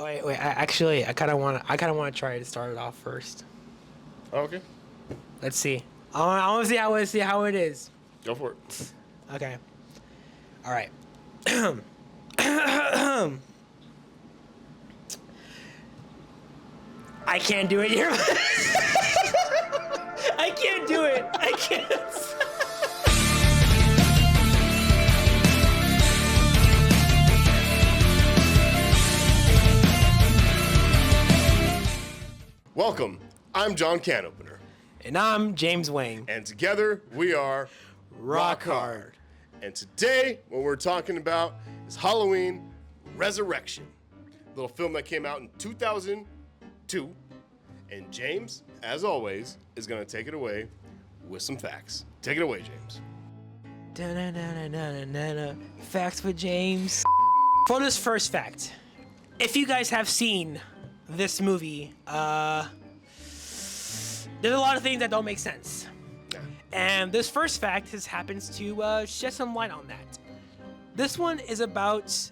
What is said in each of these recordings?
Oh, wait. I kind of want to try to start it off first. Oh, okay. Let's see. I want to see how it is. Go for it. Okay. All right. I can't do it here. I can't do it. I can't. Welcome. I'm John Canopener. And I'm James Wang. And together we are Rock Hard. And today what we're talking about is Halloween Resurrection. A little film that came out in 2002. And James, as always, is going to take it away with some facts. Take it away, James. Facts with James. For this first fact, if you guys have seen this movie, there's a lot of things that don't make sense. Yeah. And this first fact happens to shed some light on that. This one is about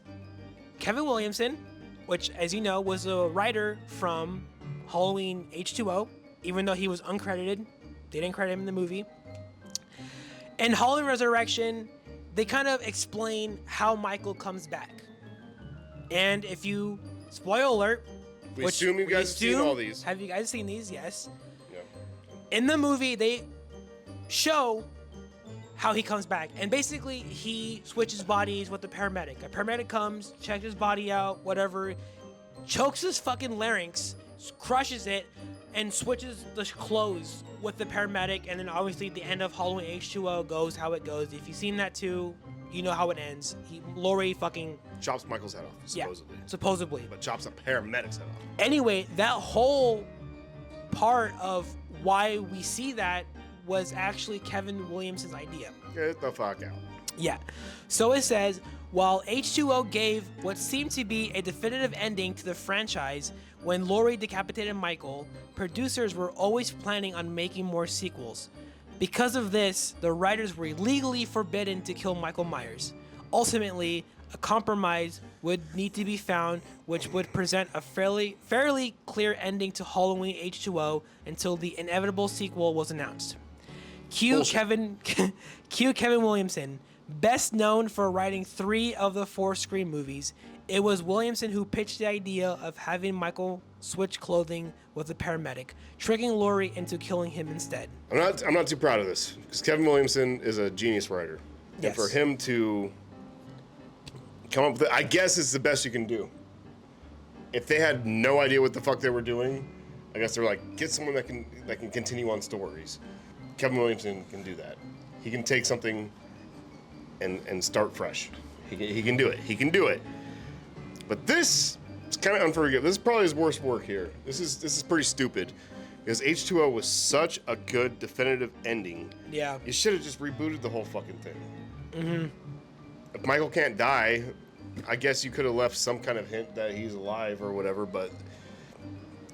Kevin Williamson, which, as you know, was a writer from Halloween H20, even though he was uncredited. They didn't credit him in the movie. In Halloween Resurrection, they kind of explain how Michael comes back. And if you, spoiler alert, We assume you guys have seen all these. Have you guys seen these? Yes. Yeah. In the movie, they show how he comes back. And basically, he switches bodies with the paramedic. A paramedic comes, checks his body out, whatever, chokes his fucking larynx, crushes it, and switches the clothes with the paramedic. And then obviously, at the end of Halloween H20 goes how it goes. If you've seen that too, you know how it ends. Laurie fucking chops Michael's head off, supposedly. Yeah, supposedly. But chops a paramedic's head off. Anyway, that whole part of why we see that was actually Kevin Williamson's idea. Get the fuck out. Yeah. So it says, while H20 gave what seemed to be a definitive ending to the franchise when Laurie decapitated Michael, producers were always planning on making more sequels. Because of this, the writers were legally forbidden to kill Michael Myers. Ultimately, a compromise would need to be found which would present a fairly clear ending to Halloween H20 until the inevitable sequel was announced. Cue Kevin Williamson, best known for writing 3 of the 4 Scream movies. It was Williamson who pitched the idea of having Michael switch clothing with a paramedic, tricking Laurie into killing him instead. I'm not too proud of this because Kevin Williamson is a genius writer. Yes. And for him to come up with it, I guess it's the best you can do. If they had no idea what the fuck they were doing, I guess they're like, get someone that can continue on stories. Kevin Williamson can do that. He can take something and start fresh. He can do it. He can do it. But this is kind of unforgivable. This is probably his worst work here. This is pretty stupid because H20 was such a good definitive ending. Yeah. You should have just rebooted the whole fucking thing. Mm-hmm. If Michael can't die, I guess you could have left some kind of hint that he's alive or whatever, but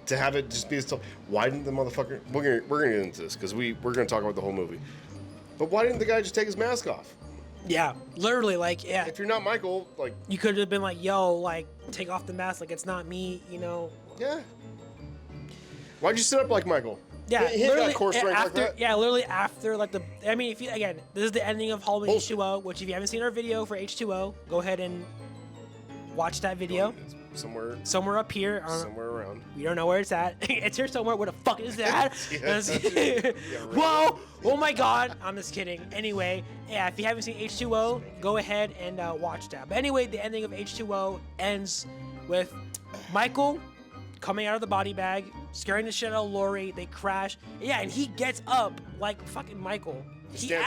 to have it just be this, why didn't the motherfucker, we're gonna get into this because we're gonna talk about the whole movie, but why didn't the guy just take his mask off? Yeah, literally, like, yeah. If you're not Michael, like, you could have been like, yo, like, take off the mask, like, it's not me, you know. Yeah. Why'd you sit up like Michael? Yeah, he literally, got core strength after, like that. yeah, literally after, like, I mean, if you, again, this is the ending of Halloween H20, which if you haven't seen our video for H20, go ahead and watch that video. Somewhere up here. Somewhere around. We don't know where it's at. It's here somewhere. Where the fuck is that? Yeah, whoa! Oh my god! I'm just kidding. Anyway, yeah, if you haven't seen H20, go ahead and watch that. But anyway, the ending of H20 ends with Michael coming out of the body bag, scaring the shit out of Laurie. They crash. Yeah, and he gets up like fucking Michael. He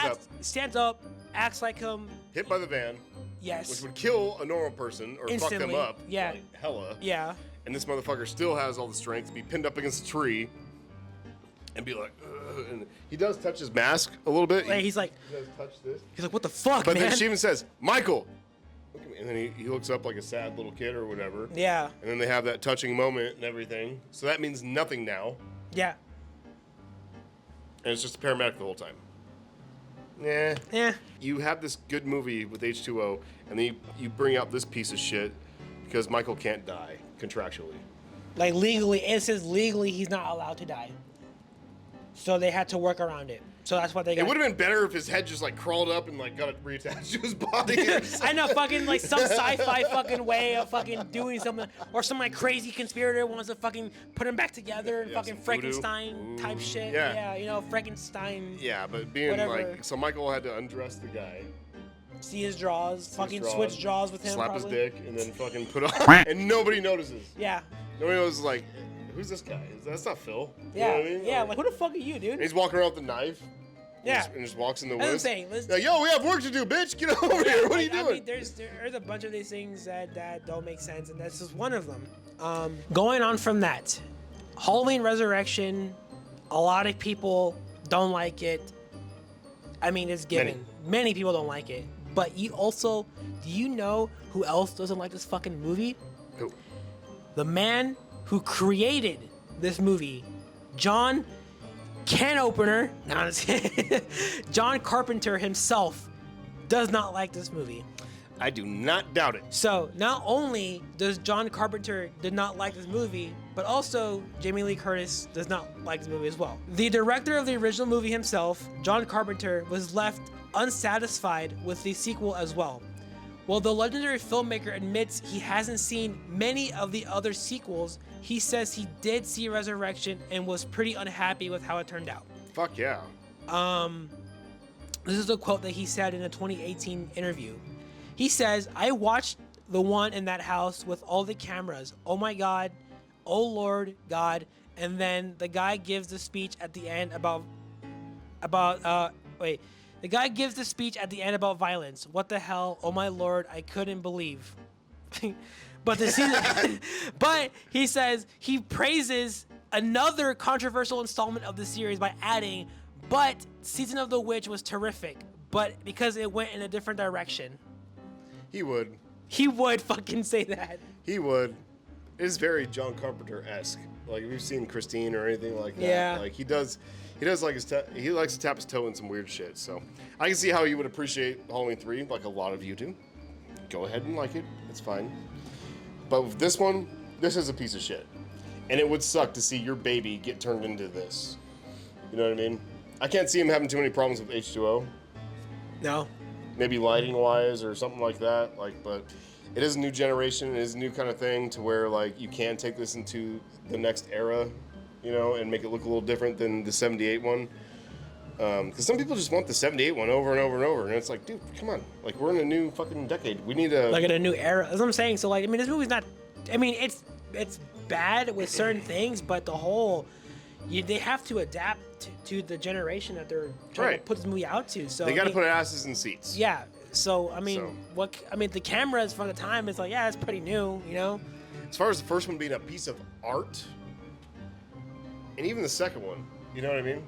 stands up, acts like him. Hit by the van. Yes. Which would kill a normal person or instantly. fuck them up. Yeah. Like hella. Yeah. And this motherfucker still has all the strength to be pinned up against a tree and be like, ugh. And he does touch his mask a little bit. He's like, he does touch this. He's like, what the fuck, but man? then she even says, Michael. Look at me. And then he looks up like a sad little kid or whatever. Yeah. And then they have that touching moment and everything. So that means nothing now. Yeah. And it's just a paramedic the whole time. Yeah. Yeah. You have this good movie with H20, and then you bring out this piece of shit because Michael can't die. contractually. Like legally, it says legally he's not allowed to die. So they had to work around it. So that's what they got. It would have been better if his head just like crawled up and like got it reattached to his body. I know, fucking like some sci-fi fucking way of fucking doing something, or some like crazy conspirator wants to fucking put him back together and fucking Frankenstein type shit. Yeah, you know, Frankenstein. Yeah, but being whatever. like, so Michael had to undress the guy, see his jaws, fucking switch jaws with him, slap probably. his dick, and then fucking put on, and nobody notices. Yeah. Nobody knows, like, who's this guy? That's not Phil. Yeah, you know what I mean? yeah. Like, who the fuck are you, dude? And he's walking around with the knife. Yeah. And just walks in the That's woods. what I'm saying. Like, yo, we have work to do, bitch. Get over here. What are you doing? I mean, there's a bunch of these things that don't make sense, and that's just one of them. Going on from that, Halloween Resurrection, a lot of people don't like it. I mean, it's given. Many people don't like it. But do you know who else doesn't like this fucking movie? Who? The man who created this movie, John Canopener, John Carpenter himself, does not like this movie. I do not doubt it. So not only does John Carpenter did not like this movie, but also Jamie Lee Curtis does not like this movie as well. The director of the original movie himself, John Carpenter, was left unsatisfied with the sequel as well. While the legendary filmmaker admits he hasn't seen many of the other sequels, he says he did see Resurrection and was pretty unhappy with how it turned out. Fuck yeah. This is a quote that he said in a 2018 interview. He says, "I watched the one in that house with all the cameras. Oh my God. Oh Lord God." And then the guy gives the speech at the end about the guy gives the speech at the end about violence. What the hell? Oh my Lord, I couldn't believe. But but he says he praises another controversial installment of the series by adding, "But Season of the Witch was terrific, but because it went in a different direction." He would. He would fucking say that. He would. It is very John Carpenter-esque. Like, if you've seen Christine or anything like that, Yeah. like he like he likes to tap his toe in some weird shit. So I can see how you would appreciate Halloween 3, like a lot of you do. Go ahead and like it. It's fine. But with this one, this is a piece of shit. And it would suck to see your baby get turned into this. You know what I mean? I can't see him having too many problems with H2O. No. Maybe lighting wise or something like that. Like, but it is a new generation. It is a new kind of thing to where like you can take this into the next era, you know, and make it look a little different than the 78 one. Because some people just want the 78 one over and over and over. And it's like, dude, come on. Like, we're in a new fucking decade. We need a... Like in a new era. That's what I'm saying. So, like, I mean, this movie's not... I mean, it's bad with certain things, but the whole... they have to adapt to the generation that they're trying to put this movie out to. So they got to put asses in seats. Yeah. So, I mean, the cameras from the time, it's like, yeah, it's pretty new, you know? As far as the first one being a piece of art, and even the second one, you know what I mean?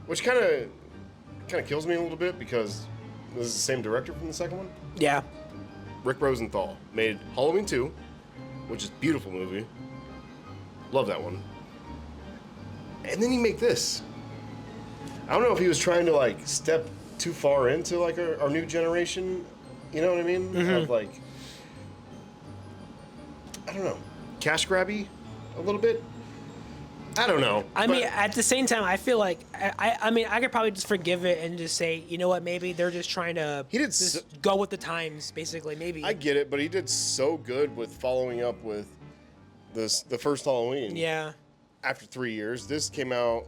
Which kind of kills me a little bit because this is the same director from the second one. Yeah. Rick Rosenthal made Halloween 2, which is a beautiful movie. Love that one. And then you make this. I don't know if he was trying to like step too far into like our new generation. You know what I mean? Mm-hmm. Of like, I don't know, cash grabby a little bit. I don't know. I mean, at the same time, I feel like I mean, I could probably just forgive it and just say, you know what, maybe they're just trying to go with the times, basically. Maybe. I get it, but he did so good with following up with the first Halloween. Yeah. After 3 years, this came out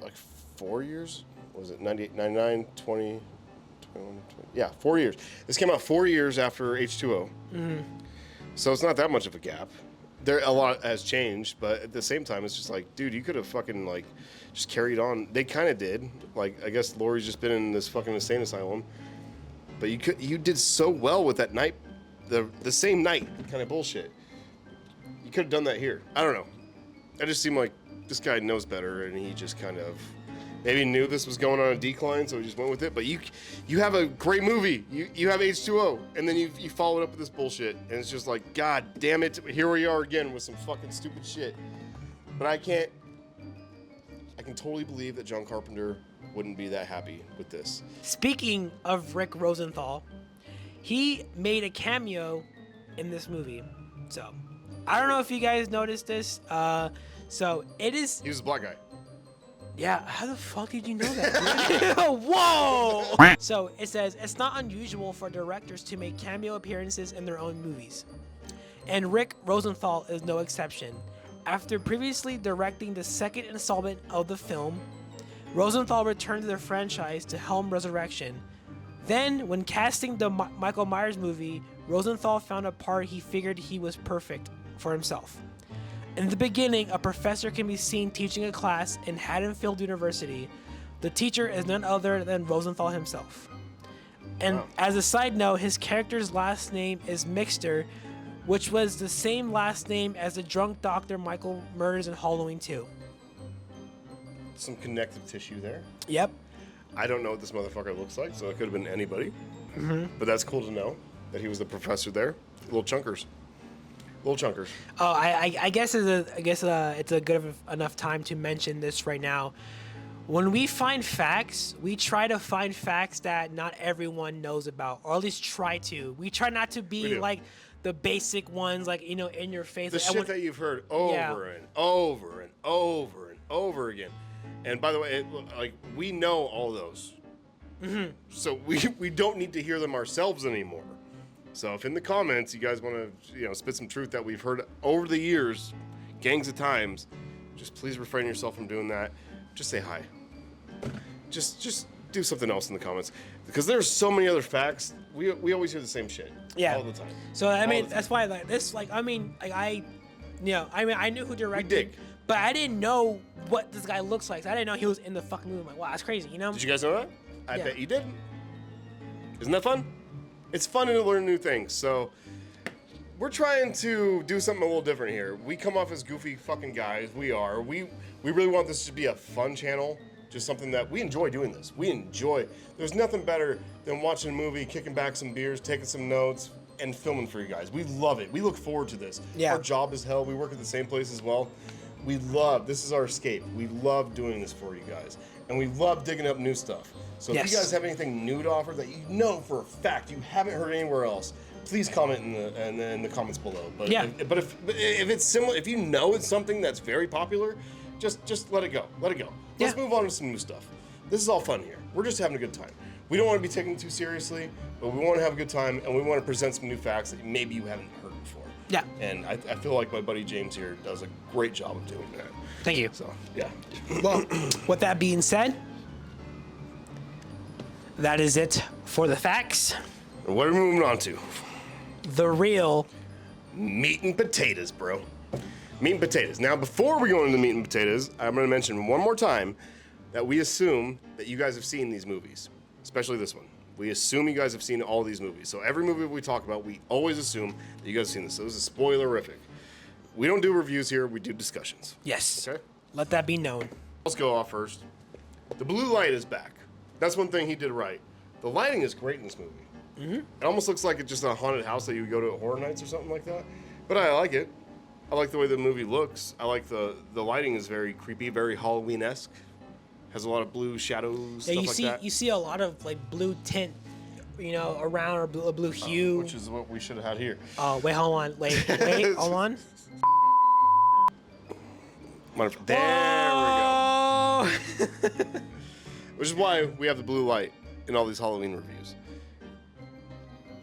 like 4 years. What was it 98, 99, 20, 21, 20? Yeah, 4 years. This came out 4 years after H2O. Mm-hmm. So it's not that much of a gap. A lot has changed, but at the same time, it's just like, dude, you could have fucking like just carried on. They kind of did. Like, I guess Laurie's just been in this fucking insane asylum, but you did so well with that night, the same night kind of bullshit. You could have done that here. I don't know. It just seemed like this guy knows better, and he just kind of maybe knew this was going on a decline, so he just went with it. But you have a great movie. You have H2O, and then you follow it up with this bullshit, and it's just like, God damn it, here we are again with some fucking stupid shit. But I can totally believe that John Carpenter wouldn't be that happy with this. Speaking of Rick Rosenthal, he made a cameo in this movie. So I don't know if you guys noticed this. So it is. He was a black guy. Yeah, how the fuck did you know that, dude? Whoa! So it says, it's not unusual for directors to make cameo appearances in their own movies. And Rick Rosenthal is no exception. After previously directing the second installment of the film, Rosenthal returned to the franchise to helm Resurrection. Then, when casting the Michael Myers movie, Rosenthal found a part he figured he was perfect for himself. In the beginning, a professor can be seen teaching a class in Haddonfield University. The teacher is none other than Rosenthal himself. And as a side note, his character's last name is Mixter, which was the same last name as the drunk doctor Michael murders in Halloween 2. Some connective tissue there. Yep. I don't know what this motherfucker looks like, so it could have been anybody. Mm-hmm. But that's cool to know that he was the professor there. Little chunkers. Oh, I guess it's a good enough time to mention this right now. When we find facts, we try to find facts that not everyone knows about, or at least try to. We try not to be like the basic ones, like, you know, in your face. The like, shit that you've heard over and over and over and over again. And by the way, we know all those. Mm-hmm. So we don't need to hear them ourselves anymore. So if in the comments you guys want to, spit some truth that we've heard over the years, gangs of times, just please refrain yourself from doing that. Just say hi. Just do something else in the comments, because there's so many other facts. We always hear the same shit. Yeah. All the time. So I mean, that's why I knew who directed. We dig. But I didn't know what this guy looks like. So I didn't know he was in the fucking movie. I'm like, wow, that's crazy, you know? Did you guys know that? I bet you did. Isn't that fun? It's fun to learn new things. So we're trying to do something a little different here. We come off as goofy fucking guys. We are. We really want this to be a fun channel. Just something that we enjoy doing this. We enjoy. There's nothing better than watching a movie, kicking back some beers, taking some notes, and filming for you guys. We love it. We look forward to this. Yeah. Our job is hell. We work at the same place as well. This is our escape. We love doing this for you guys. And we love digging up new stuff. So if you guys have anything new to offer that you know for a fact you haven't heard anywhere else, please comment in the comments below. But if it's similar, if you know it's something that's very popular, just let it go. Let it go. Let's move on to some new stuff. This is all fun here. We're just having a good time. We don't want to be taken too seriously, but we want to have a good time, and we want to present some new facts that maybe you haven't heard before. Yeah. And I feel like my buddy James here does a great job of doing that. Thank you. So, yeah. Well, with that being said, that is it for the facts. And what are we moving on to? The real meat and potatoes, bro. Meat and potatoes. Now, before we go into meat and potatoes, I'm going to mention one more time that we assume that you guys have seen these movies, especially this one. We assume you guys have seen all these movies. So every movie we talk about, we always assume that you guys have seen this. So this is spoilerific. We don't do reviews here. We do discussions. Yes. Okay? Let that be known. Let's go off first. The blue light is back. That's one thing he did right. The lighting is great in this movie. Mm-hmm. It almost looks like it's just a haunted house that you would go to at Horror Nights or something like that. But I like it. I like the way the movie looks. I like the lighting is very creepy, very Halloween-esque. Has a lot of blue shadows, stuff like that. You see a lot of like blue tint, around, or blue hue. Which is what we should have had here. Oh, wait, hold on. Wait, hold on. There Whoa! we go. Which is why we have the blue light in all these Halloween reviews.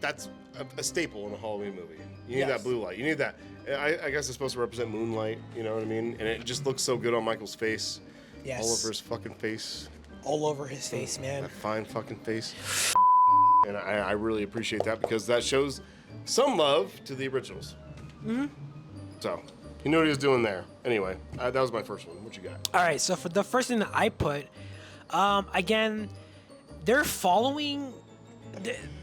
That's a staple in a Halloween movie. You need that blue light. You need that. I guess it's supposed to represent moonlight, you know what I mean? And it just looks so good on Michael's face. Yes. All over his fucking face. All over his face, man. That fine fucking face. And I really appreciate that, because that shows some love to the originals. Mm-hmm. So, you know what he was doing there. Anyway, that was my first one. What you got? All right, so for the first thing that I put, again, they're following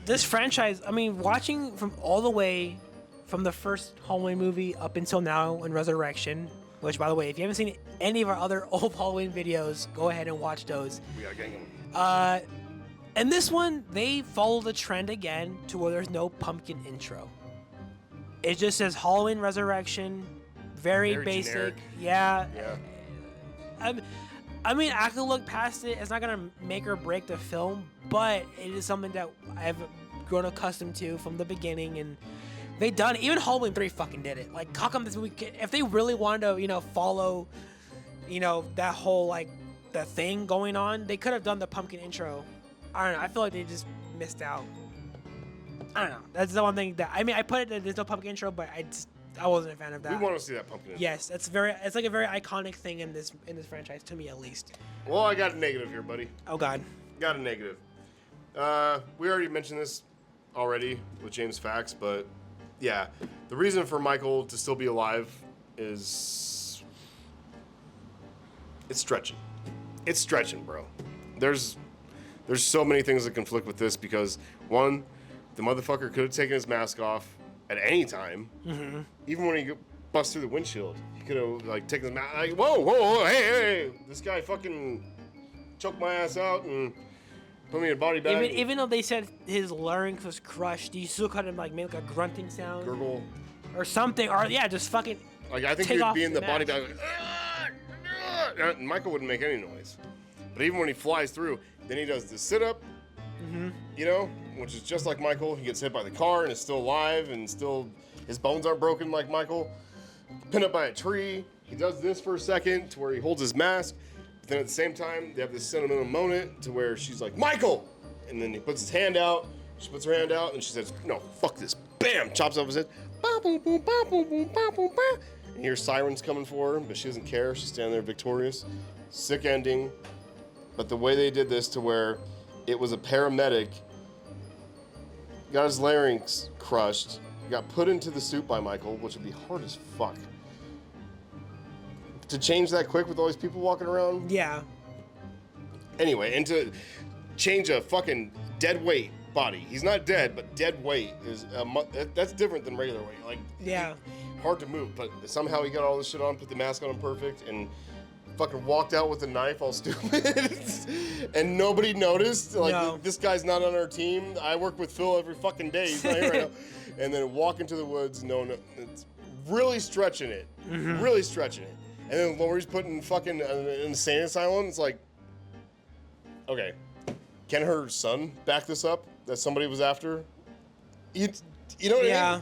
this franchise. I mean, watching from all the way from the first Halloween movie up until now in Resurrection, which, by the way, if you haven't seen any of our other old Halloween videos, go ahead and watch those. We got gang them. And this one, they follow the trend again to where there's no pumpkin intro. It just says Halloween Resurrection, very basic. Generic. Yeah. Yeah. I mean, I could look past it. It's not gonna make or break the film, but it is something that I've grown accustomed to from the beginning, and They done it. Even Halloween 3 fucking did it. Like, how come this movie? If they really wanted to, follow, that whole like the thing going on, they could have done the pumpkin intro. I don't know. I feel like they just missed out. I don't know. That's the one thing that I put it that there's no pumpkin intro, but I wasn't a fan of that. We want to see that pumpkin intro. Yes, it's like a very iconic thing in this franchise, to me at least. Well, I got a negative here, buddy. Oh God. Got a negative. We already mentioned this already with James Fax, but yeah, the reason for Michael to still be alive is it's stretching. It's stretching, bro. There's so many things that conflict with this because one, the motherfucker could have taken his mask off at any time, even when he busts through the windshield. He could have like taken his mask. Like, whoa, hey, this guy fucking choked my ass out and put me in a body bag. Even though they said his larynx was crushed, you still could have like made like a grunting sound, gurgle, or something, or just fucking. Like I think take he'd off be in the mask. body bag. Like, Michael wouldn't make any noise, but even when he flies through, then he does the sit up. Which is just like Michael. He gets hit by the car and is still alive and still his bones aren't broken like Michael. Pinned up by a tree. He does this for a second to where he holds his mask. But then at the same time, they have this sentimental moment to where she's like, Michael! And then he puts his hand out. She puts her hand out and she says, no, fuck this. Bam! Chops off his head. Ba, boom, boom, ba, boom, boom, ba, boom, ba. And you hear sirens coming for her, but she doesn't care. She's standing there victorious. Sick ending. But the way they did this to where it was a paramedic, got his larynx crushed, got put into the suit by Michael, which would be hard as fuck. To change that quick with all these people walking around? Yeah. Anyway, and to change a fucking dead weight body. He's not dead, but dead weight is that's different than regular weight. Like, Yeah. hard to move, but somehow he got all this shit on, put the mask on him perfect, and fucking walked out with a knife all stupid. And nobody noticed. Like, No. this guy's not on our team. I work with Phil every fucking day. He's not here right now. And then walk into the woods. No, it's really stretching it. Really stretching it. And then Lori's put in fucking an insane asylum. It's like, okay, can her son back this up that somebody was after? You know what I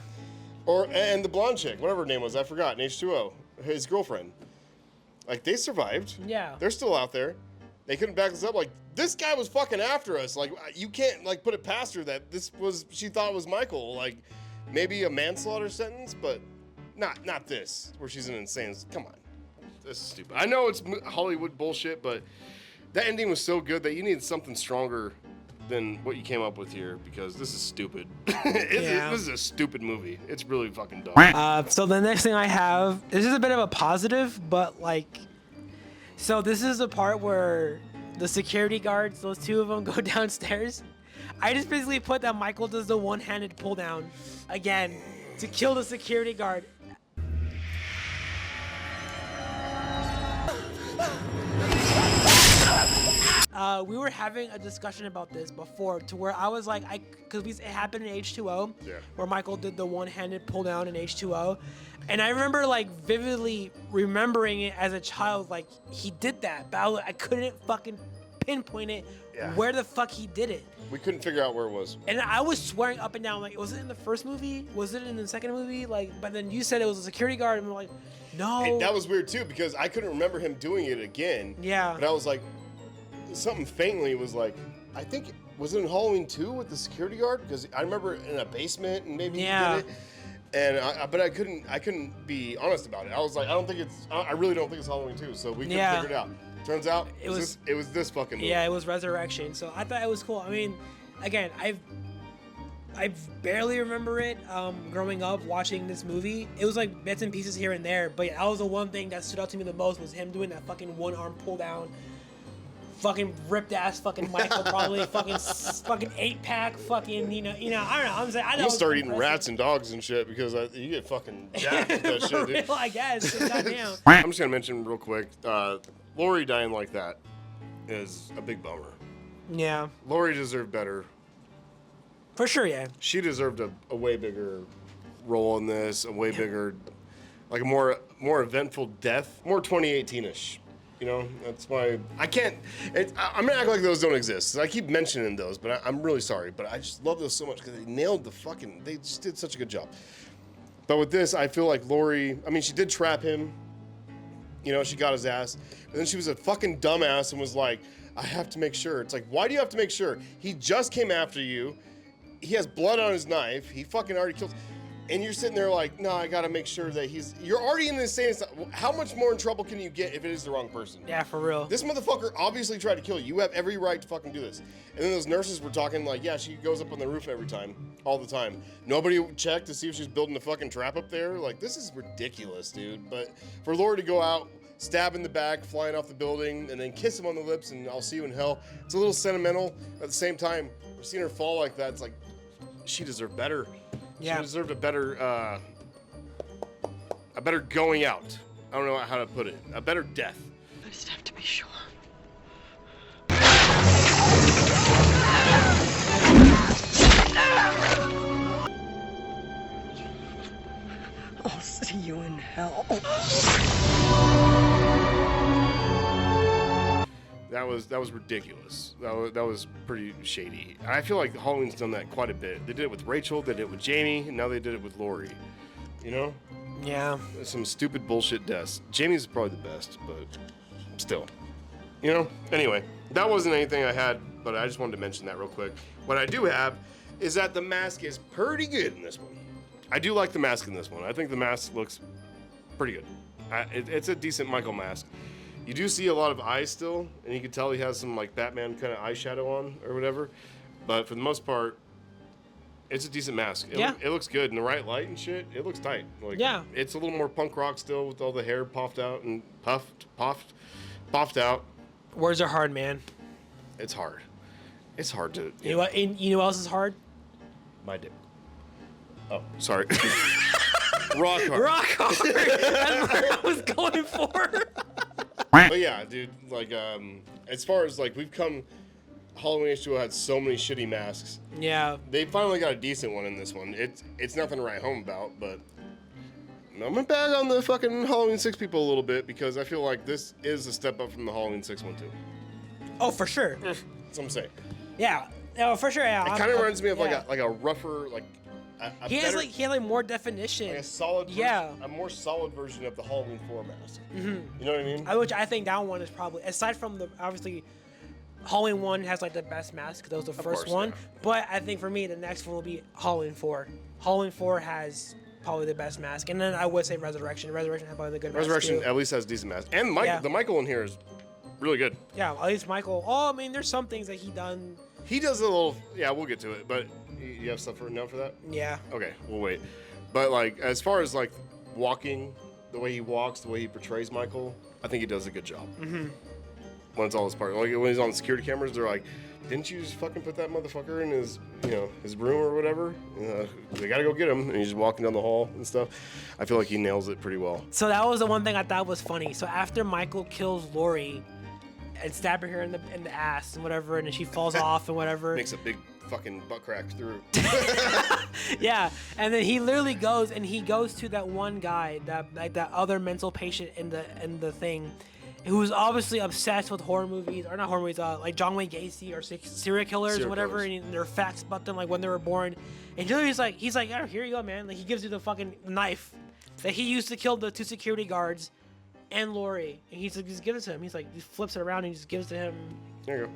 mean? And the blonde chick, whatever her name was, I forgot, in H2O, his girlfriend. Like, they survived. Yeah. They're still out there. They couldn't back this up. Like, this guy was fucking after us. Like, you can't, like, put it past her that she thought it was Michael. Like, maybe a manslaughter sentence, but not this, where she's an insane. Come on. This is stupid. I know it's Hollywood bullshit, but that ending was so good that you needed something stronger than what you came up with here, because this is stupid. This is a stupid movie. It's really fucking dumb. So the next thing I have, this is a bit of a positive, but like, so this is the part where the security guards, those two of them, go downstairs. I just basically put that Michael does the one-handed pull down again to kill the security guard. We were having a discussion about this before, to where I was like, because it happened in H2O, where Michael did the one-handed pull down in H2O, and I remember like vividly remembering it as a child, like he did that, but I couldn't fucking pinpoint it where the fuck he did it. We couldn't figure out where it was. And I was swearing up and down, like, was it in the first movie? Was it in the second movie? Like, but then you said it was a security guard, and I'm like, no. And that was weird too, because I couldn't remember him doing it again. Yeah. But I was like, something faintly was like, I think, was it in Halloween 2 with the security guard? Because I remember in a basement and maybe he did it. And but I couldn't be honest about it. I was like, I really don't think it's Halloween 2, so we couldn't figure it out. Turns out it was this fucking movie. Yeah, it was Resurrection. So I thought it was cool. I mean, again, I barely remember it growing up watching this movie. It was like bits and pieces here and there, but that was the one thing that stood out to me the most, was him doing that fucking one arm pull down. Fucking ripped ass fucking Michael, probably fucking 8-pack fucking, I don't know. I'm saying, I know. You start eating rats and dogs and shit because you get fucking jacked with that shit, dude. Real, I guess. Goddamn. I'm just gonna mention real quick, Lori dying like that is a big bummer. Yeah. Lori deserved better. For sure, yeah. She deserved a way bigger role in this, a way bigger, like a more eventful death, more 2018-ish. That's why I'm gonna act like those don't exist. I keep mentioning those, but I'm really sorry. But I just love those so much because they nailed they just did such a good job. But with this, I feel like Laurie, I mean, she did trap him. You know, she got his ass. But then she was a fucking dumbass and was like, I have to make sure. It's like, why do you have to make sure? He just came after you. He has blood on his knife. He fucking already killed. And you're sitting there like, no, I gotta make sure that you're already in this insane. How much more in trouble can you get if it is the wrong person? Yeah, for real. This motherfucker obviously tried to kill you. You have every right to fucking do this. And then those nurses were talking like, yeah, she goes up on the roof every time, all the time. Nobody checked to see if she's building a fucking trap up there. Like, this is ridiculous, dude. But for Laurie to go out, stab in the back, flying off the building, and then kiss him on the lips and I'll see you in hell. It's a little sentimental. At the same time, we're seeing her fall like that. It's like, she deserved better. Yeah. She deserved a better going out. I don't know how to put it. A better death. I just have to be sure. I'll see you in hell. That was ridiculous. That was pretty shady. I feel like Halloween's done that quite a bit. They did it with Rachel, they did it with Jamie, and now they did it with Laurie. You know? Yeah. Some stupid bullshit deaths. Jamie's probably the best, but still. You know? Anyway, that wasn't anything I had, but I just wanted to mention that real quick. What I do have is that the mask is pretty good in this one. I do like the mask in this one. I think the mask looks pretty good. It's a decent Michael mask. You do see a lot of eyes still, and you can tell he has some like Batman kind of eyeshadow on or whatever. But for the most part, it's a decent mask. It looks good in the right light and shit. It looks tight. Like, yeah. It's a little more punk rock still with all the hair puffed out and puffed out. Words are hard, man. It's hard. It's hard to. You know what? You know what else is hard? My dick. Oh, sorry. Rock hard. Rock hard. That's what I was going for. But yeah, dude, like, as far as, like, Halloween H20 had so many shitty masks. Yeah. They finally got a decent one in this one. It's nothing to write home about, but I'm gonna bag on the fucking Halloween 6 people a little bit because I feel like this is a step up from the Halloween 6 one, too. Oh, for sure. That's what I'm saying. Yeah. Oh, for sure, yeah. It kind of reminds me of, like a rougher, like, he has more definition. Like a solid version, a more solid version of the Halloween 4 mask. Mm-hmm. You know what I mean? Which I think that one is probably, aside from the, obviously, Halloween 1 has like the best mask because that was the first one. Yeah. But I think for me, the next one will be Halloween 4. Halloween 4 has probably the best mask. And then I would say Resurrection. Resurrection has probably the good mask. Resurrection at least has decent mask. And the Michael in here is really good. Yeah, at least Michael. Oh, I mean, there's some things that he done. He does a little, yeah, we'll get to it. But you have stuff written down for that? Yeah. Okay, we'll wait. But like, as far as like walking, the way he walks, the way he portrays Michael, I think he does a good job. Mm-hmm. When it's all his part. Like when he's on the security cameras, they're like, didn't you just fucking put that motherfucker in his, his room or whatever? They gotta go get him. And he's just walking down the hall and stuff. I feel like he nails it pretty well. So that was the one thing I thought was funny. So after Michael kills Laurie and stabbing her in the ass and whatever, and then she falls off and whatever. Makes a big fucking butt crack through. Yeah, and then he literally goes to that one guy, that other mental patient in the thing, who's obviously obsessed with horror movies, or not horror movies, like John Wayne Gacy or serial killers or whatever, and there are facts about them, like when they were born. And he's like, oh, here you go, man. Like he gives you the fucking knife that he used to kill the 2 security guards and Laurie. And he's like, just give it to him. He's like, he flips it around and he just gives it to him. There you go.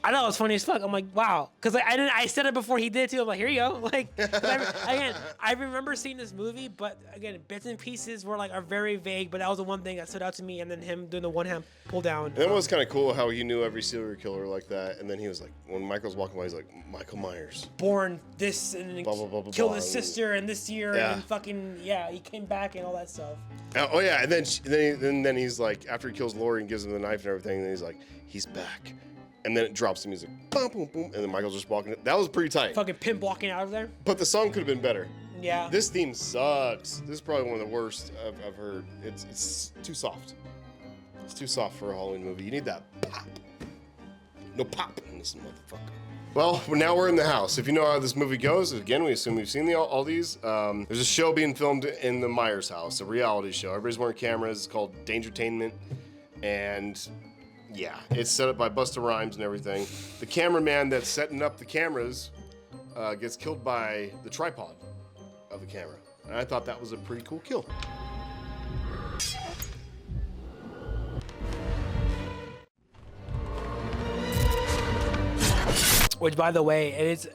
I know, it was funny as fuck. I'm like, wow, because I said it before he did too. I'm like, here you go. Like, I remember seeing this movie, but again, bits and pieces are very vague. But that was the one thing that stood out to me. And then him doing the one hand pull down. And it was kind of cool how he knew every serial killer like that. And then he was like, when Michael's walking by, he's like, Michael Myers, born this and blah, blah, blah, blah, killed his sister and this year and fucking he came back and all that stuff. Oh yeah, and then he's like, after he kills Laurie and gives him the knife and everything, and he's like, he's back. And then it drops the music, boom, boom, boom, and then Michael's just walking. That was pretty tight. Fucking pimp walking out of there. But the song could have been better. Yeah. This theme sucks. This is probably one of the worst I've heard. It's too soft. It's too soft for a Halloween movie. You need that pop. No pop in this motherfucker. Well, now we're in the house. If you know how this movie goes, again, we assume we've seen all these. There's a show being filmed in the Myers house, a reality show. Everybody's wearing cameras. It's called Dangertainment, and yeah, it's set up by Busta Rhymes and everything. The cameraman that's setting up the cameras gets killed by the tripod of the camera. And I thought that was a pretty cool kill. Which, by the way, it is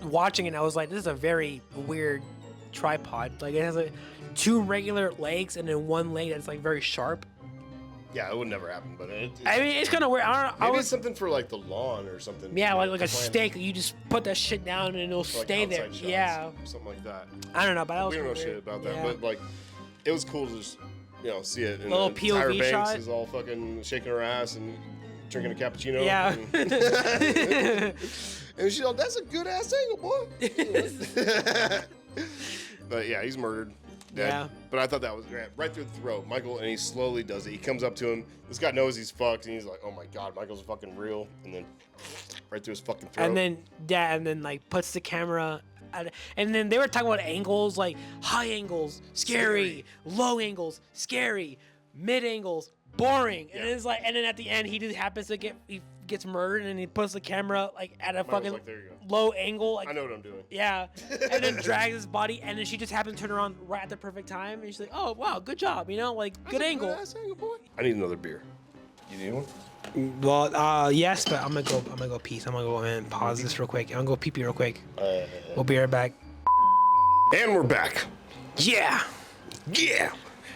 watching it. I was like, this is a very weird tripod. Like, it has like 2 regular legs and then 1 leg that's like very sharp. Yeah, it would never happen, but I mean, it's kind of weird. I don't know. Maybe it's something for like the lawn or something. Yeah, like a stake. You just put that shit down and it'll For, like, stay there. outside shots, Yeah, something like that. I don't know, but that was We don't know weird. shit about that, Yeah. but like, it was cool to just see it. And Little Tyra POV Banks shot. is all fucking shaking her ass and drinking a cappuccino. Yeah. And she's like, "That's a good ass angle, boy." But yeah, he's murdered. Dead. Yeah. But I thought that was great. Right through the throat. Michael, and he slowly does it. He comes up to him. This guy knows he's fucked, and he's like, "Oh my god, Michael's fucking real." And then right through his fucking throat. And then like puts the camera at, and then they were talking about angles, like high angles, scary, low angles, scary, mid angles, boring. And it's like, and then at the end he just happens to he gets murdered, and he puts the camera like at a Michael's fucking like, "There you go." low angle. Like, I know what I'm doing. Yeah, and then drags his body, and then she just happens to turn around right at the perfect time, and she's like, "Oh wow, good job," like That's good a angle. good-ass angle, boy. I need another beer. You need one? Well, yes, but I'm gonna go pee. So I'm gonna go and pause this real quick. I'm gonna go pee real quick. We'll be right back. And we're back. Yeah, Yeah.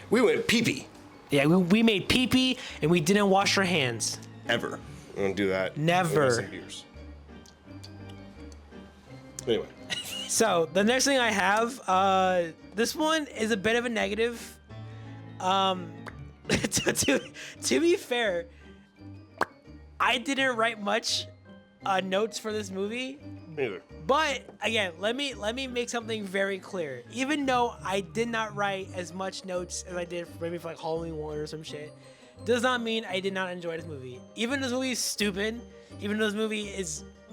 We went pee-pee. yeah. We made pee and we didn't wash our hands. Ever. We don't do that. Never. We got some beers. Anyway. So the next thing I have, this one is a bit of a negative. To be fair, I didn't write much notes for this movie. Neither. But again, let me make something very clear. Even though I did not write as much notes as I did maybe for like Halloween 1 or some shit, does not mean I did not enjoy this movie. Even though this movie is stupid, even though this movie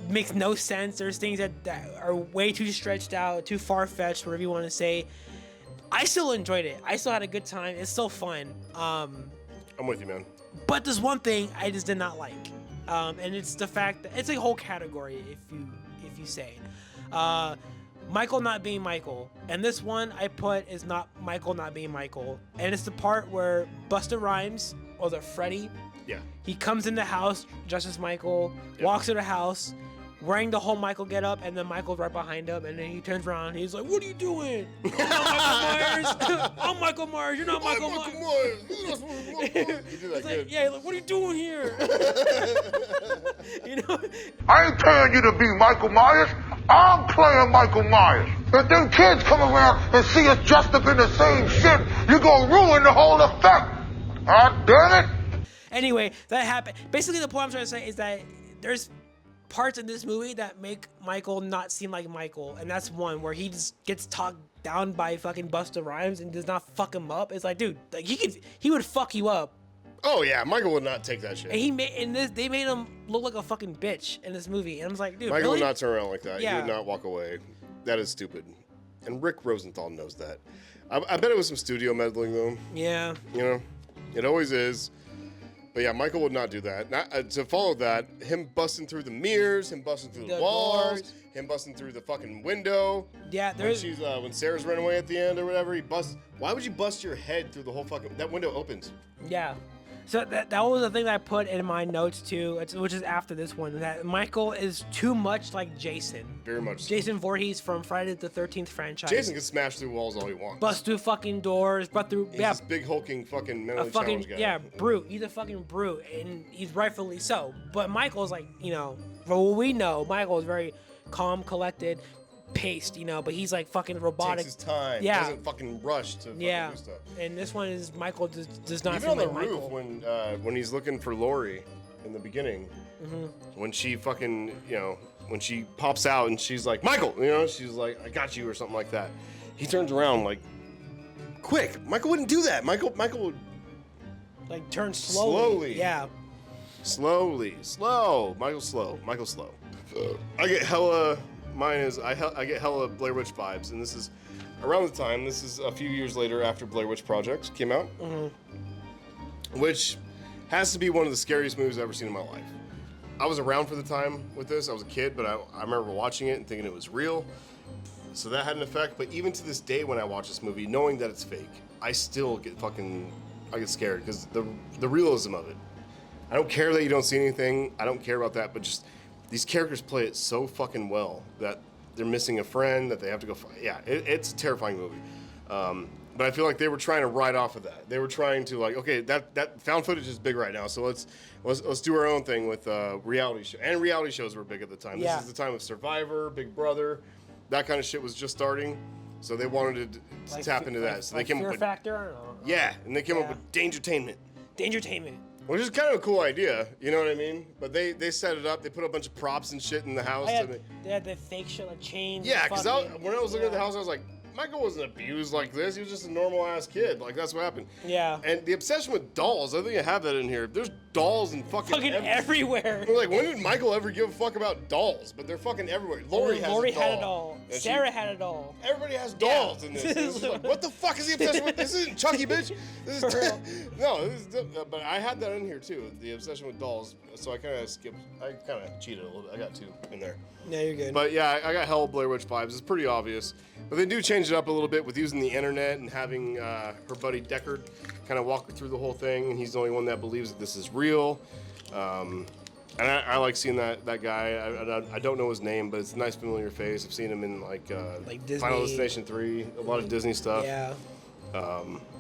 makes no sense, there's things that are way too stretched out, too far-fetched, whatever you want to say, I still enjoyed it. I still had a good time. It's still fun. I'm with you, man. But there's one thing I just did not like, and it's the fact that it's a whole category if you say it. Michael not being Michael, and this one I put is not Michael not being Michael, and it's the part where Busta Rhymes or the Freddy, Yeah. he comes in the house dressed as Michael, walks to the house wearing the whole Michael getup, and then Michael's right behind him, and then he turns around and he's like, "What are you doing? I'm not Michael Myers. I'm Michael Myers. You're not Michael Myers." You did that He's good. like, "Yeah, like, what are you doing here?" I ain't paying you to be Michael Myers. I'm playing Michael Myers. If them kids come around and see us dressed up in the same shit, you're gonna ruin the whole effect. Ah, damn it. Anyway, that happened. Basically, the point I'm trying to say is that there's parts in this movie that make Michael not seem like Michael, and that's one where he just gets talked down by fucking Busta Rhymes and does not fuck him up. It's like, dude, like he would fuck you up. Oh yeah, Michael would not take that shit. And they made him look like a fucking bitch in this movie, and I was like, dude, Michael really? would not turn around like that. Yeah. He would not walk away. That is stupid. And Rick Rosenthal knows that. I bet it was some studio meddling though. Yeah. It always is. But yeah, Michael would not do that. To follow that, him busting through the mirrors, him busting through the walls, doors. him busting through the fucking window. Yeah, When Sarah's running away at the end or whatever, he busts. Why would you bust your head through the whole fucking? That window opens. Yeah. So that was the thing that I put in my notes too, which is after this one, that Michael is too much like Jason. Very much. Jason Voorhees from Friday the 13th franchise. Jason can smash through walls all he wants. Bust through fucking doors, but through He's this big hulking fucking mentally challenged guy. brute. He's a fucking brute, and he's rightfully so. But Michael's like, for what we know, Michael is very calm, collected, paced, but he's like fucking robotic. Takes his time. Yeah. Doesn't fucking rush to fucking do stuff. And this one is Michael does not Even feel on the like roof Michael. when he's looking for Lori in the beginning, Mm-hmm. when she fucking when she pops out and she's like, Michael, she's like, I got you or something like that. He turns around like, quick. Michael wouldn't do that. Michael would like turn slowly. Yeah. Slowly. Slow. Michael's slow. I get hella. Mine is I get hella Blair Witch vibes, and this is around the time. This is a few years later after Blair Witch Project came out, which has to be one of the scariest movies I've ever seen in my life. I was around for the time with this. I was a kid, but I remember watching it and thinking it was real. So that had an effect. But even to this day, when I watch this movie, knowing that it's fake, I still get I get scared because the realism of it. I don't care that you don't see anything. I don't care about that. But just these characters play it so fucking well that they're missing a friend, that they have to go fight. Yeah, it's a terrifying movie. But I feel like they were trying to ride off of that. They were trying to like, okay, that found footage is big right now, so let's do our own thing with reality show. And reality shows were big at the time. Yeah. This is the time of Survivor, Big Brother, that kind of shit was just starting. So they wanted to tap into that. So they came Fear up with Factor. I don't know. yeah, and they came up with Dangertainment. Dangertainment. Which is kind of a cool idea, you know what I mean? But they set it up. They put a bunch of props and shit in the house. They had the fake shit like chains. Yeah, because when I was looking at the house, I was like, Michael wasn't abused like this. He was just a normal ass kid. Like, that's what happened. Yeah. And the obsession with dolls, I think I have that in here. There's dolls and fucking everywhere. We're like, when did Michael ever give a fuck about dolls? But they're fucking everywhere. Lori had a doll. And Sarah had a doll. Everybody has dolls in this. And it's just like, what the fuck is he obsessed with? This isn't Chucky, bitch. This is no. This is but I had that in here too. The obsession with dolls. So I kind of skipped. I kind of cheated a little bit. I got 2 in there. Yeah, you're good. But yeah, I got hell Blair Witch vibes. It's pretty obvious. But they do change it up a little bit with using the internet and having her buddy Deckard kind of walk her through the whole thing. And he's the only one that believes that this is real. And I like seeing that guy. I don't know his name, but it's a nice familiar face. I've seen him in like Disney. Final Destination 3, a lot of Disney stuff. Yeah.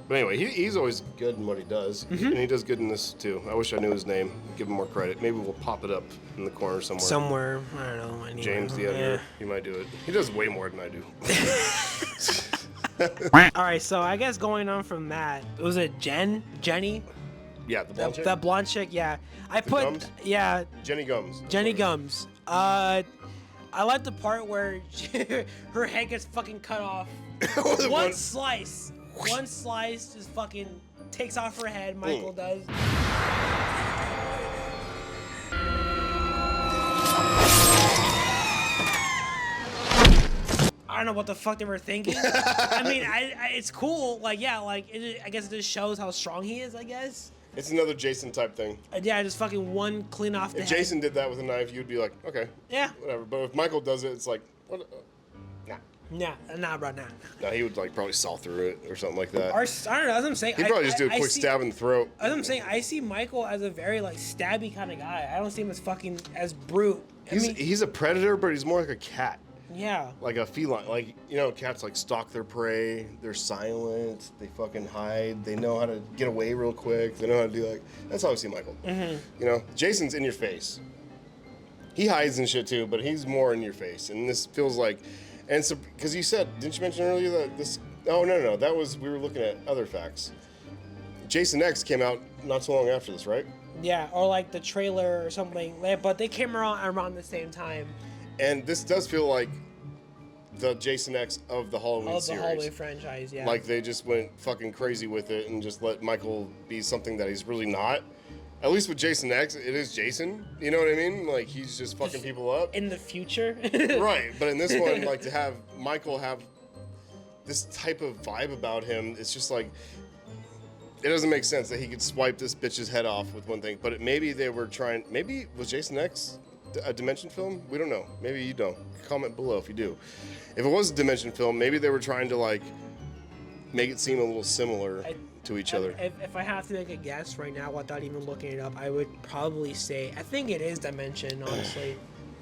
But anyway, he's always good in what he does. And he does good in this too. I wish I knew his name. Give him more credit. Maybe we'll pop it up in the corner somewhere. I don't know. Anywhere. James, the editor, he might do it. He does way more than I do. All right, so I guess going on from that, was it Jenny? Yeah, the blonde chick? That blonde chick, yeah. Gums? Yeah, Jenny Gums. Jenny Gums. I like the part where her head gets fucking cut off. One slice just fucking takes off her head. Michael does. I don't know what the fuck they were thinking. I mean, it's cool. Like, yeah, like I guess it just shows how strong he is. I guess. It's another Jason type thing. Yeah, just fucking one clean off the head. If Jason did that with a knife, you'd be like, okay. Yeah. Whatever. But if Michael does it, it's like, what? Nah, bro, nah. No, he would like probably saw through it or something like that. Or, I don't know. As I'm saying, He'd probably just do a quick stab in the throat. As I'm saying, I see Michael as a very like stabby kind of guy. I don't see him as fucking as brute. He's a predator, but he's more like a cat. Yeah. Like a feline. Like, you know, cats like stalk their prey. They're silent. They fucking hide. They know how to get away real quick. They know how to do like. That's how I see Michael. Mm-hmm. You know, Jason's in your face. He hides and shit too, but he's more in your face. And this feels like, and so because you said, didn't you mention earlier that this? Oh no, that was we were looking at other facts. Jason X came out not so long after this, right? Yeah, or like the trailer or something. But they came around the same time. And this does feel like the Jason X of the Halloween series. Of the Halloween franchise, yeah. Like they just went fucking crazy with it and just let Michael be something that he's really not. At least with Jason X, it is Jason. You know what I mean? Like he's just fucking people up. In the future. Right, but in this one, like to have Michael have this type of vibe about him, it's just like it doesn't make sense that he could swipe this bitch's head off with one thing. But maybe they were trying. Maybe was Jason X a Dimension film? We don't know. Maybe you don't. Comment below if you do. If it was a Dimension film, maybe they were trying to like make it seem a little similar to each other. If I have to make a guess right now without even looking it up, I would probably say I think it is Dimension, honestly,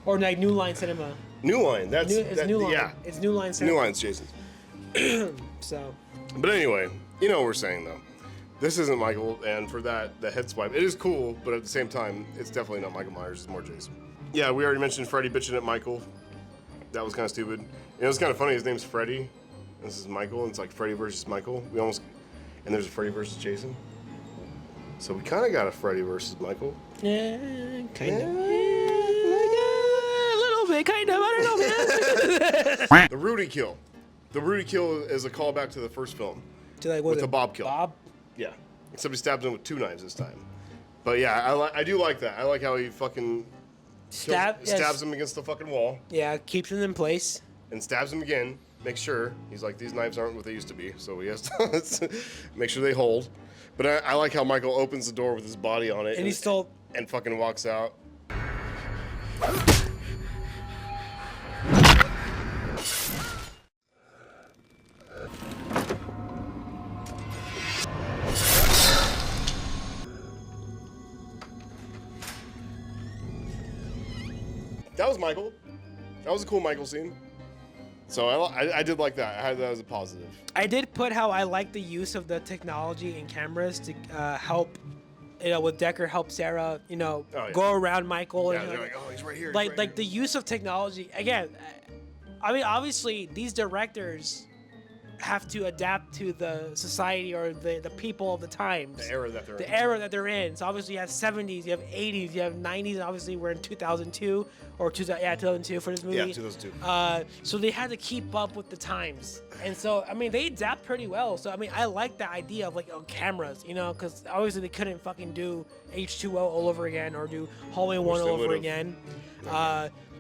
or like New Line Cinema. New Line. It's New Line. Yeah. It's New Line Cinema. New Line's Jason. So. But anyway, you know what we're saying though. This isn't Michael, and for that, the head swipe, it is cool, but at the same time, it's definitely not Michael Myers. It's more Jason. Yeah, we already mentioned Freddy bitching at Michael. That was kind of stupid. It was kind of funny. His name's Freddy. This is Michael, and it's like Freddy versus Michael. And there's a Freddy versus Jason. So we kind of got a Freddy versus Michael. Yeah, kind of. A little bit, kind of. I don't know, man. The Rudy kill. The Rudy kill is a callback to the first film. With the Bob kill. Bob? Yeah. Somebody stabs him with 2 knives this time. But yeah, I do like that. I like how he fucking stabs him against the fucking wall. Yeah, keeps him in place. And stabs him again. Makes sure. He's like, these knives aren't what they used to be. So he has to make sure they hold. But I like how Michael opens the door with his body on it. And he still... And fucking walks out. That was Michael. That was a cool Michael scene. So I did like that. I had that as a positive. I did put how I like the use of the technology and cameras to help, with Decker help Sarah, go around Michael. Yeah, and, they're like, oh, he's right here. Like the use of technology again. I mean, obviously these directors have to adapt to the society or the people of the times. The era that they're in. The era that they're in. So obviously you have 70s, you have 80s, you have 90s, and obviously we're in 2002 or 2002 for this movie. Yeah, 2002. So they had to keep up with the times. And so, I mean, they adapt pretty well. So, I mean, I like the idea of, cameras, because obviously they couldn't fucking do H2O all over again or do Halloween 1 all over again.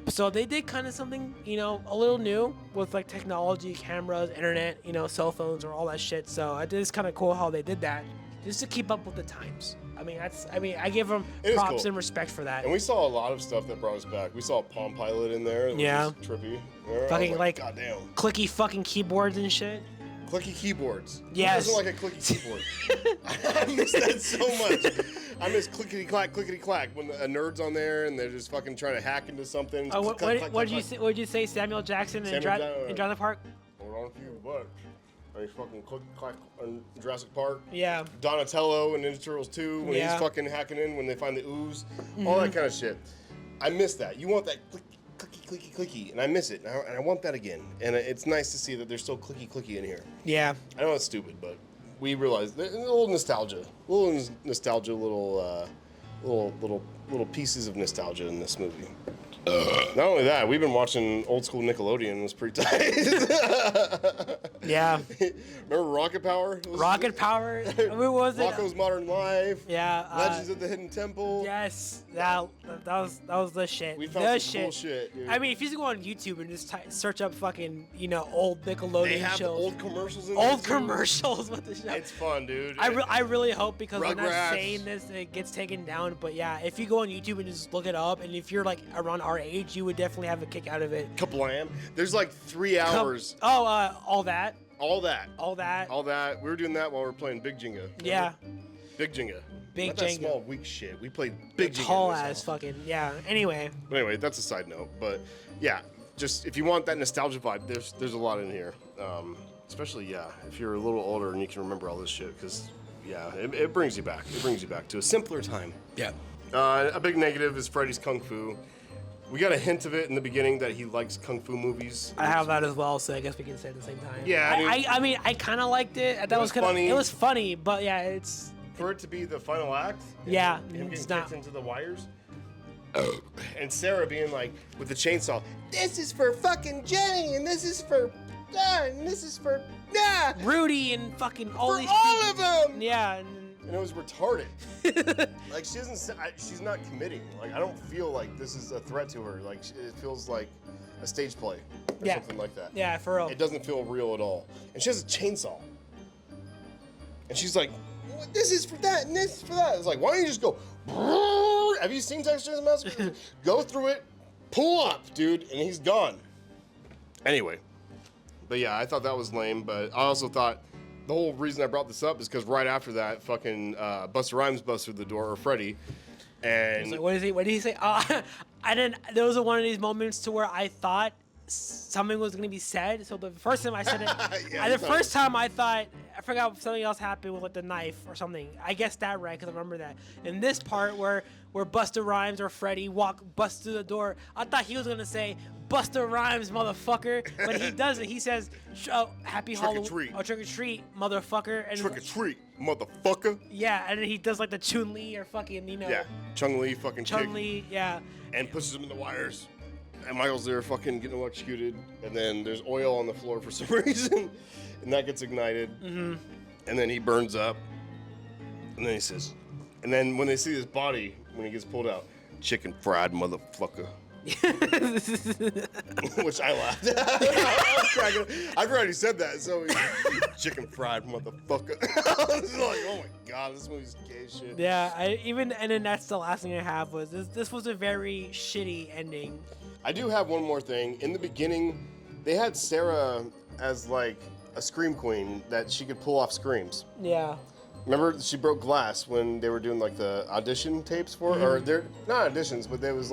So they did kind of something, a little new with technology, cameras, internet, cell phones or all that shit. So it is kind of cool how they did that just to keep up with the times. I give them props and respect for that. And we saw a lot of stuff that brought us back. We saw Palm Pilot in there. Yeah. Was trippy. Fucking goddamn. Clicky fucking keyboards and shit. Clicky keyboards. Yes. Who doesn't like a clicky keyboard? I miss that so much. I miss clickety clack when a nerd's on there and they're just fucking trying to hack into something. What did you say? Samuel Jackson in Jurassic Park? Hold on to your butt. Or he's fucking click clack on Jurassic Park. Yeah. Donatello in Ninja Turtles 2 when he's fucking hacking in when they find the ooze. All that kind of shit. I miss that. You want that clicky, and I miss it, and I want that again. And it's nice to see that there's still clicky in here. Yeah. I know it's stupid, but we realize there's a little nostalgia, little pieces of nostalgia in this movie. Not only that, we've been watching old school Nickelodeon. It was pretty tight. Yeah. Remember Rocket Power? Rocket Power? Who was it? Rocko's Modern Life. Yeah. Legends of the Hidden Temple. Yes. That was the shit. We found some cool shit, dude. I mean, if you just go on YouTube and just search up fucking, old Nickelodeon they have shows. old commercials in there. Old commercials with the show. It's fun, dude. I really hope, because we're not Rugrats. saying this, it gets taken down. But yeah, if you go on YouTube and just look it up, and if you're around our age, you would definitely have a kick out of it. Kablam. There's 3 hours. All that. All that. All that. We were doing that while we were playing Big Jenga. Remember? Yeah. Big Jenga. Big Not Jenga. that small, weak shit. We played Big Jenga. Tall ass fucking, yeah. Anyway. But anyway, that's a side note. But yeah, just if you want that nostalgia vibe, there's a lot in here. Especially, if you're a little older and you can remember all this shit. Because, it brings you back. It brings you back to a simpler time. Yeah. A big negative is Freddy's Kung Fu. We got a hint of it in the beginning that he likes Kung Fu movies. I have that as well, so I guess we can say it at the same time. Yeah, I kind of liked it. That was funny. It was funny, but yeah, it's... For it to be the final act, Yeah, him it's getting not. kicked into the wires, and Sarah being with the chainsaw, this is for fucking Jenny, and this is for, and this is for, Rudy and fucking all for these all people. of them. Yeah, And it was retarded. She doesn't. She's not committing. I don't feel like this is a threat to her. It feels like a stage play or something like that. Yeah, for real. It doesn't feel real at all. And she has a chainsaw. And she's like, this is for that, and this is for that. It's why don't you just go? Have you seen Texas Chainsaw Massacre? Go through it, pull up, dude, and he's gone. Anyway, but yeah, I thought that was lame. But I also thought. The whole reason I brought this up is because right after that, fucking Busta Rhymes busts through the door, or Freddy, and What did he say? I didn't. There was one of these moments to where I thought something was gonna be said. So the first time I said it, first time I thought I forgot something else happened with the knife or something. I guessed that right because I remember that. In this part where Busta Rhymes or Freddy busts through the door, I thought he was gonna say Busta Rhymes, motherfucker, but he doesn't. He says, "Happy Halloween, trick or treat, motherfucker." And trick or treat, motherfucker. Yeah, and then he does the Chun Li or fucking Yeah, Chung Li fucking Chun Li, yeah. And pushes him in the wires. And Michael's there fucking getting electrocuted. And then there's oil on the floor for some reason. And that gets ignited. Mm-hmm. And then he burns up. And then he says, and then when they see his body, when he gets pulled out, chicken fried motherfucker. Which I laughed at. I was cracking. I've already said that, so chicken fried motherfucker. I was oh my god, this movie's gay shit. Yeah, and then that's the last thing I have was this was a very shitty ending. I do have one more thing. In the beginning, they had Sarah as a scream queen that she could pull off screams. Yeah. Remember, she broke glass when they were doing the audition tapes for her? Or they're not auditions, but there was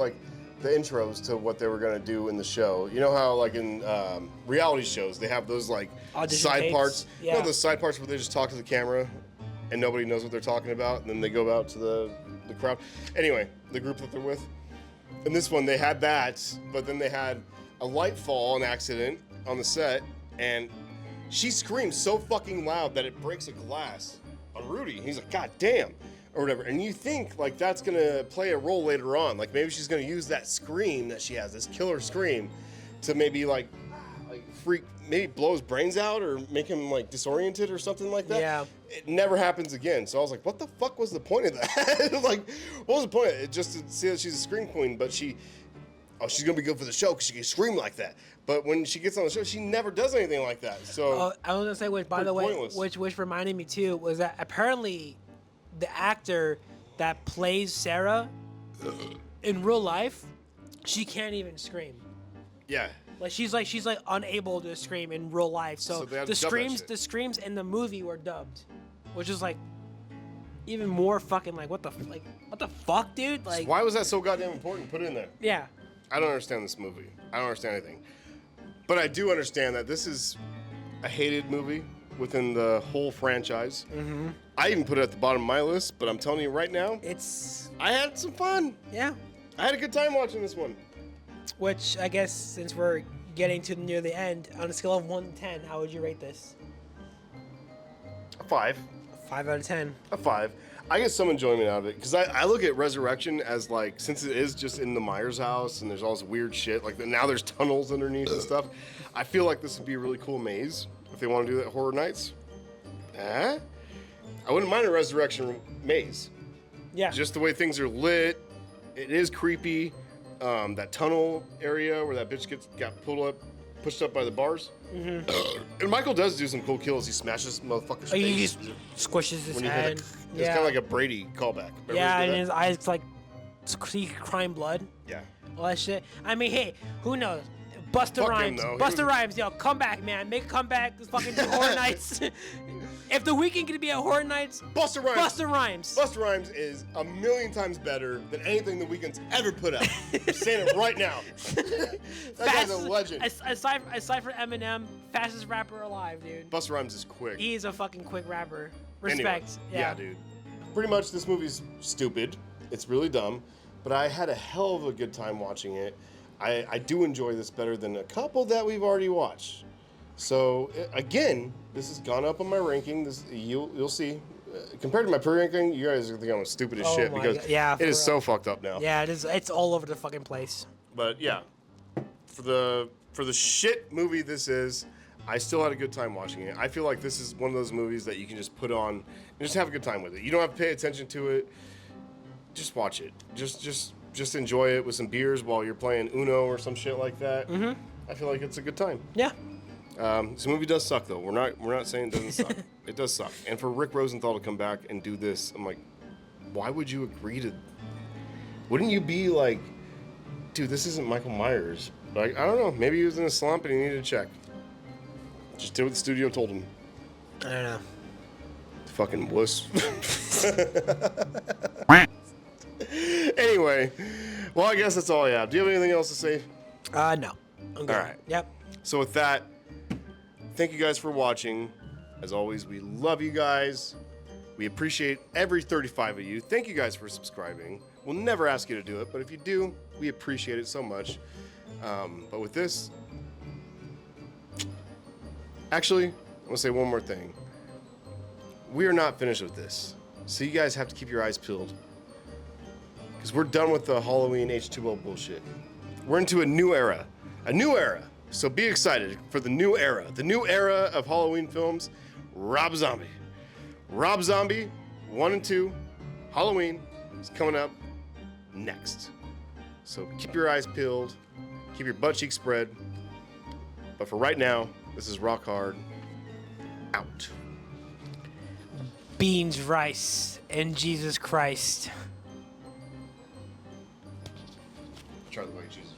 the intros to what they were gonna do in the show. You know how like in reality shows they have those like Audition side tapes? parts. Yeah. You know those side parts where they just talk to the camera and nobody knows what they're talking about, and then they go out to the crowd. Anyway, the group that they're with. In this one, they had that, but then they had a light fall, an accident on the set, and she screams so fucking loud that it breaks a glass on Rudy. He's like, God damn, or whatever. And you think like that's gonna play a role later on. Like maybe she's gonna use that scream that she has, this killer scream, to maybe like freak, maybe blow his brains out or make him like disoriented or something like that. Yeah. It never happens again. So I was like, what the fuck was the point of that? Like, what was the point? It just to see that she's a scream queen, but she's gonna be good for the show because she can scream like that. But when she gets on the show, she never does anything like that. So I was gonna say, which by the way, which reminded me too, was that apparently the actor that plays Sarah in real life, she can't even scream. yeah. Like she's like unable to scream in real life. So they had the to dub that shit. screams in the movie were dubbed, which is like even more fucking like what the fuck, dude? Like Why was that so goddamn important? Put it in there. yeah. I don't understand this movie. I don't understand anything. But I do understand that this is a hated movie within the whole franchise. Mm-hmm. I even put it at the bottom of my list, but I'm telling you right now, I had some fun. Yeah. I had a good time watching this one. Which I guess since we're getting to near the end, on a scale of 1 to 10, how would you rate this? A 5. 5 out of 10. A 5. I get some enjoyment out of it because I look at Resurrection as like, since it is just in the Myers house and there's all this weird shit, like now there's tunnels underneath and stuff. I feel like this would be a really cool maze if they want to do that Horror Nights. I wouldn't mind a Resurrection maze. Yeah. Just the way things are lit. It is creepy. That tunnel area where that bitch got pushed up by the bars. Mm-hmm. And Michael does do some cool kills. He smashes motherfuckers' face. He just squishes his head. It's kind of like a Brady callback. Remember Yeah, he did and that? his eyes like crying blood. Yeah. All that shit. I mean, hey, who knows? Busta Fuck him, Rhymes. though. Busta Rhymes, yo, come back, man. Make a comeback. Fucking do Horror Nights. If the Weeknd could be at Horror Nights, Busta Rhymes. Busta Rhymes. Busta Rhymes is a million times better than anything the Weeknd's ever put out. I'm saying it right now. That guy's a legend. Aside from Eminem, fastest rapper alive, dude. Busta Rhymes is quick. He's a fucking quick rapper. Anyway, Respect. yeah, dude. Pretty much this movie's stupid. It's really dumb. But I had a hell of a good time watching it. I do enjoy this better than a couple that we've already watched. So again, this has gone up on my ranking. This you'll see. Compared to my pre-ranking, you guys are thinking I'm stupid as shit because it is so fucked up now. Yeah, it is. It's all over the fucking place. But yeah, for the shit movie this is, I still had a good time watching it. I feel like this is one of those movies that you can just put on and just have a good time with it. You don't have to pay attention to it. Just watch it. Just enjoy it with some beers while you're playing Uno or some shit like that. Mm-hmm. I feel like it's a good time. Yeah. This movie does suck though. We're not saying it doesn't suck. It does suck. And for Rick Rosenthal to come back and do this, I'm like, why would you agree to? Wouldn't you be like, dude, this isn't Michael Myers? Like, I don't know. Maybe he was in a slump and he needed a check. Just did what the studio told him. I don't know. Fucking wuss. Anyway, well, I guess that's all I have. Do you have anything else to say? No. I'm good. All right. Yep. So with that, thank you guys for watching. As always, we love you guys. We appreciate every 35 of you. Thank you guys for subscribing. We'll never ask you to do it, but if you do, we appreciate it so much. But with this, actually, I'm gonna say one more thing. We are not finished with this, so you guys have to keep your eyes peeled. Because we're done with the Halloween H20 bullshit. We're into a new era. A new era. So be excited for the new era. The new era of Halloween films. Rob Zombie. Rob Zombie 1 and 2. Halloween is coming up next. So keep your eyes peeled. Keep your butt cheeks spread. But for right now, this is Rock Hard. Out. Beans, rice, and Jesus Christ. Try the white Jesus.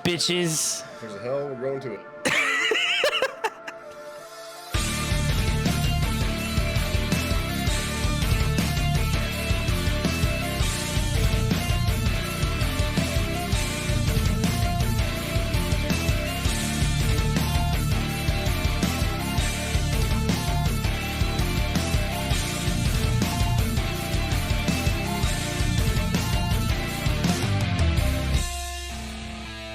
Bitches. If there's a hell, we're going to it.